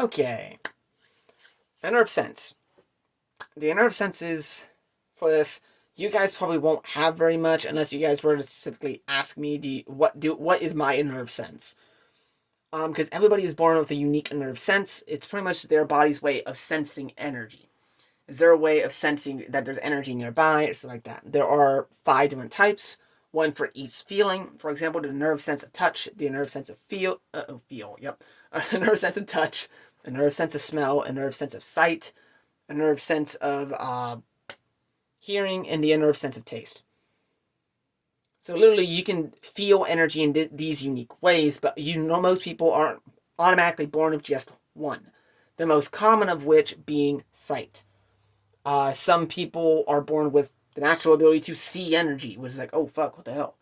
Okay. Enerve Sense. The Enerve Senses for this, you guys probably won't have very much unless you guys were to specifically ask me, what is my Enerve Sense? Because everybody is born with a unique Enerve Sense. It's pretty much their body's way of sensing energy. Is there a way of sensing that there's energy nearby or something like that? There are 5 different types, one for each feeling. For example, the nerve sense of touch, the nerve sense of a nerve sense of touch, a nerve sense of smell, a nerve sense of sight, a nerve sense of hearing, and the nerve sense of taste. So literally, you can feel energy in these unique ways, but most people aren't automatically born with just one. The most common of which being sight. Some people are born with the natural ability to see energy, which is like, oh fuck, what the hell?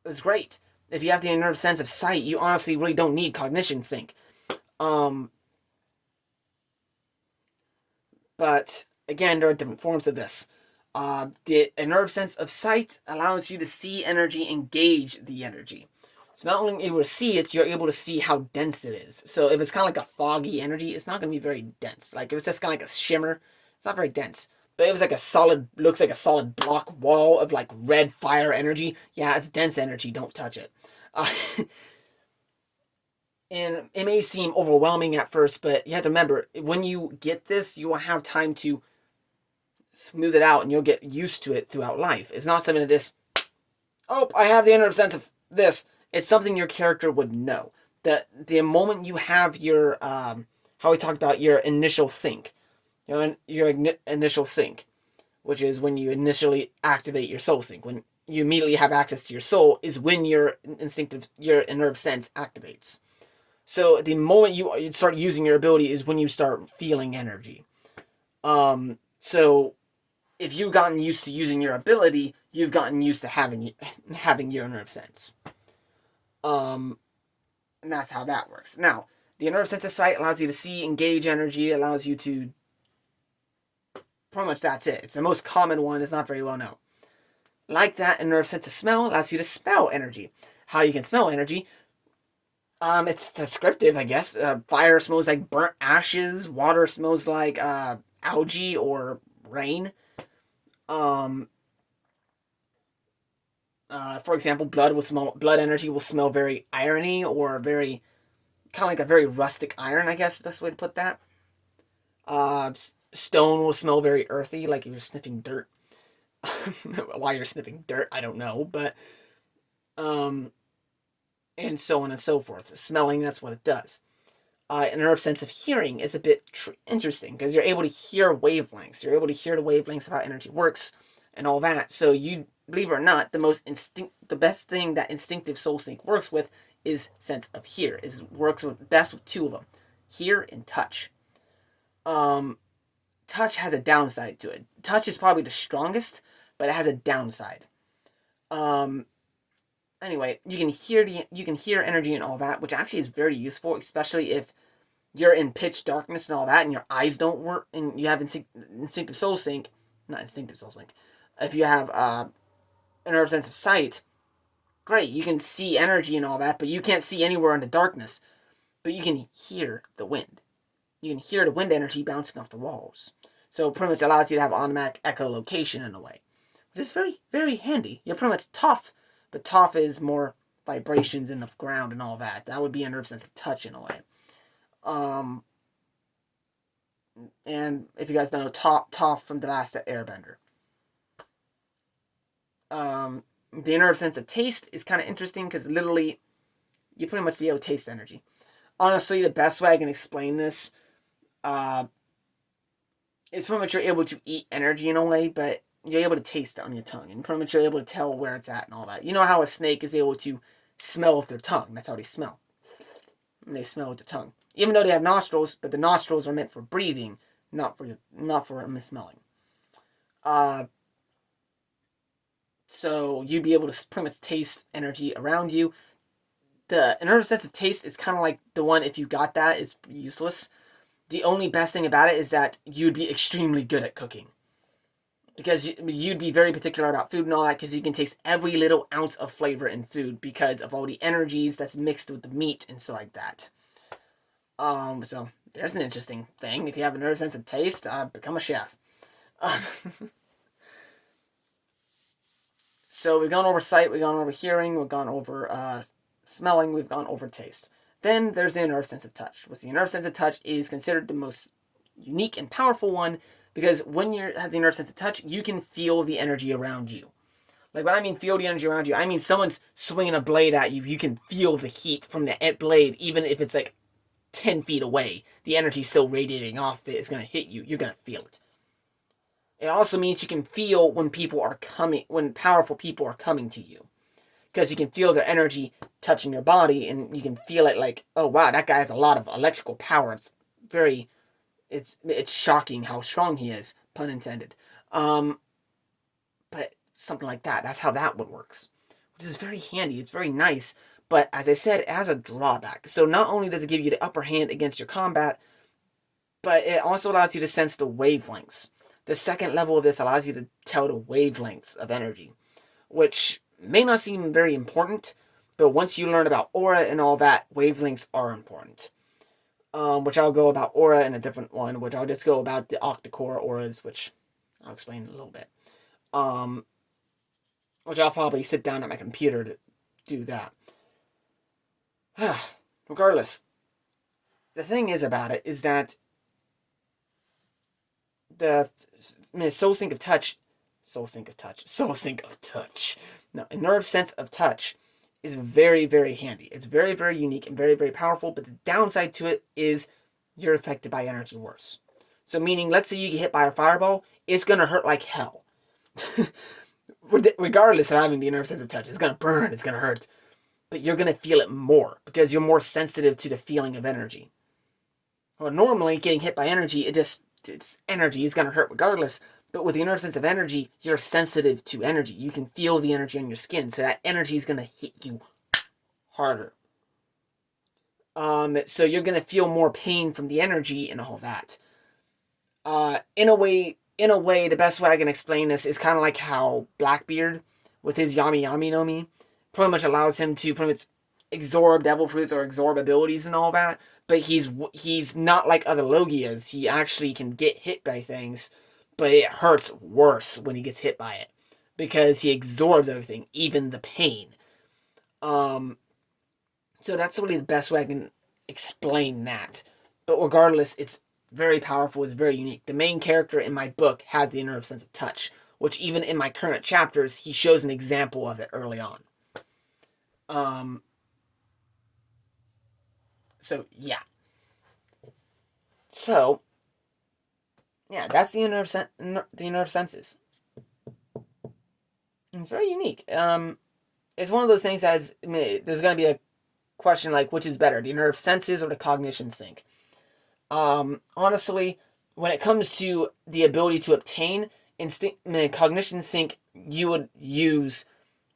It's great. If you have the nerve sense of sight, you honestly really don't need cognition sync. But again, there are different forms of this. The nerve sense of sight allows you to see energy and gauge the energy. So not only able to see it, you're able to see how dense it is. So if it's kind of like a foggy energy, it's not going to be very dense. Like if it's just kind of like a shimmer, it's not very dense. But if it's like looks like a solid block wall of like red fire energy, yeah, it's dense energy. Don't touch it. And it may seem overwhelming at first, but you have to remember, when you get this, you will have time to smooth it out and you'll get used to it throughout life. It's not something that just, oh, I have the inner sense of this. It's something your character would know. The moment you have your, how we talked about your initial sync, your initial sync, which is when you initially activate your soul sync, when you immediately have access to your soul, is when your nerve sense activates. So the moment you start using your ability is when you start feeling energy. So if you've gotten used to using your ability, you've gotten used to having your nerve sense. And that's how that works. Now, the nerve sense of sight allows you to see, engage energy, allows you to. Pretty much that's it. It's the most common one. It's not very well known. Like that, a nerve sense of smell allows you to smell energy. How you can smell energy? It's descriptive, I guess. Fire smells like burnt ashes. Water smells like algae or rain. Um, for example, blood energy will smell very irony or very kind of like a very rustic iron. I guess is the best way to put that. Stone will smell very earthy, like you're sniffing dirt. Why you're sniffing dirt, I don't know, but um, and so on and so forth. Smelling, that's what it does. A nerve sense of hearing is a bit interesting because you're able to hear wavelengths. You're able to hear the wavelengths of how energy works and all that. So you believe it or not, the best thing that instinctive soul sync works with is sense of hear. Works best with 2 of them, hear and touch. Touch has a downside to it. Touch is probably the strongest, but it has a downside. Anyway, you can hear energy and all that, which actually is very useful, especially if you're in pitch darkness and all that, and your eyes don't work, and you have instinctive soul sync, not instinctive soul sync. If you have a nerve sense of sight, great, you can see energy and all that, but you can't see anywhere in the darkness. But you can hear the wind. You can hear the wind energy bouncing off the walls. So pretty much allows you to have automatic echolocation in a way, which is very, very handy. You're pretty much tough, but tough is more vibrations in the ground and all that. That would be a nerve sense of touch in a way. And if you guys know Toph from The Last Airbender. The nerve sense of taste is kind of interesting because literally you pretty much be able to taste energy. Honestly, the best way I can explain this is pretty much you're able to eat energy in a way, but you're able to taste it on your tongue, and pretty much you're able to tell where it's at and all that. You know how a snake is able to smell with their tongue? That's how they smell. And they smell with the tongue, even though they have nostrils, but the nostrils are meant for breathing, not for smelling. So you'd be able to pretty much taste energy around you. The nerve sense of taste is kind of like the one, if you got that, it's useless. The only best thing about it is that you'd be extremely good at cooking. Because you'd be very particular about food and all that, because you can taste every little ounce of flavor in food because of all the energies that's mixed with the meat and so like that. So there's an interesting thing. If you have a nerve sense of taste, become a chef. Um, so we've gone over sight, we've gone over hearing, we've gone over smelling, we've gone over taste. Then there's the nerve sense of touch. Which the nerve sense of touch is considered the most unique and powerful one because when you have the nerve sense of touch, you can feel the energy around you. Like when I mean feel the energy around you, I mean someone's swinging a blade at you. You can feel the heat from the blade, even if it's like 10 feet away. The energy still radiating off it is going to hit you. You're going to feel it. It also means you can feel when people are coming, when powerful people are coming to you. Because you can feel their energy touching your body and you can feel it like, oh wow, that guy has a lot of electrical power. It's very, it's shocking how strong he is, pun intended. But something like that, that's how that one works. Which is very handy, it's very nice. But as I said, it has a drawback. So not only does it give you the upper hand against your combat, but it also allows you to sense the wavelengths. The second level of this allows you to tell the wavelengths of energy, which may not seem very important, but once you learn about aura and all that, wavelengths are important. Which I'll go about aura in a different one, which I'll just go about the octacore auras, which I'll explain in a little bit. Which I'll probably sit down at my computer to do that. Regardless, the thing is about it is that the soul sync of touch. No, a nerve sense of touch is very, very handy. It's very, very unique and very, very powerful, but the downside to it is you're affected by energy worse. So meaning, let's say you get hit by a fireball, it's going to hurt like hell. Regardless of having the nerve sense of touch, it's going to burn, it's going to hurt. But you're going to feel it more because you're more sensitive to the feeling of energy. Well, normally getting hit by energy, it's energy, it's going to hurt regardless. But with your nerve sense of energy, you're sensitive to energy. You can feel the energy on your skin, so that energy is going to hit you harder. So you're going to feel more pain from the energy and all that. In a way, the best way I can explain this is kind of like how Blackbeard, with his Yami Yami no Mi, pretty much allows him to pretty much absorb devil fruits or absorb abilities and all that. But he's not like other Logias. He actually can get hit by things, but it hurts worse when he gets hit by it because he absorbs everything, even the pain. So that's really the best way I can explain that. But regardless, it's very powerful, it's very unique. The main character in my book has the Enerve Sense of Touch, which even in my current chapters, he shows an example of it early on. So, yeah. So, yeah, that's the Enerve Senses. It's very unique. It's one of those things that there's going to be a question like, which is better, the Enerve Senses or the Cognition Sync? Honestly, when it comes to the ability to obtain Cognition Sync, you would use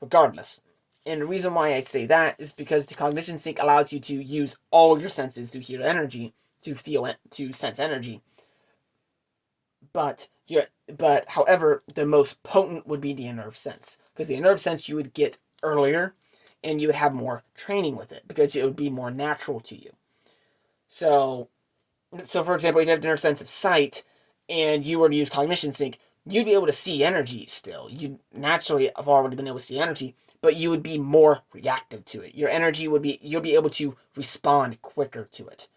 regardless. And the reason why I say that is because the Cognition Sync allows you to use all your senses to hear energy, to feel it, to sense energy. But however, the most potent would be the Enerve Sense, because the Enerve Sense you would get earlier, and you would have more training with it because it would be more natural to you. So for example, if you have the Nerve Sense of Sight, and you were to use Cognition Sync, you'd be able to see energy still. You naturally have already been able to see energy, but you would be more reactive to it. Your energy you'll be able to respond quicker to it.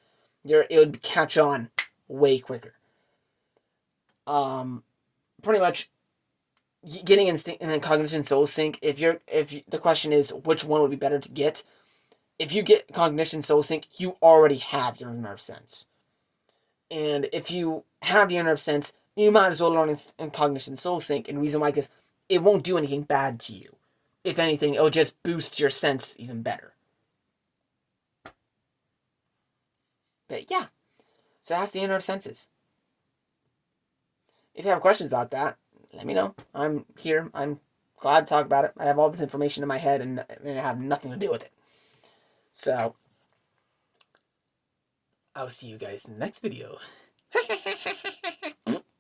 It would catch on way quicker. Pretty much getting instinct and then Cognition Soul Sync. If the question is which one would be better to get, if you get Cognition Soul Sync, you already have your Nerve Sense. And if you have your Nerve Sense, you might as well learn in Cognition Soul Sync. And the reason why, because it won't do anything bad to you. If anything, it'll just boost your sense even better. But yeah, so that's the Enerve Senses. If you have questions about that, let me know. I'm here. I'm glad to talk about it. I have all this information in my head and I have nothing to do with it. So, I'll see you guys in the next video.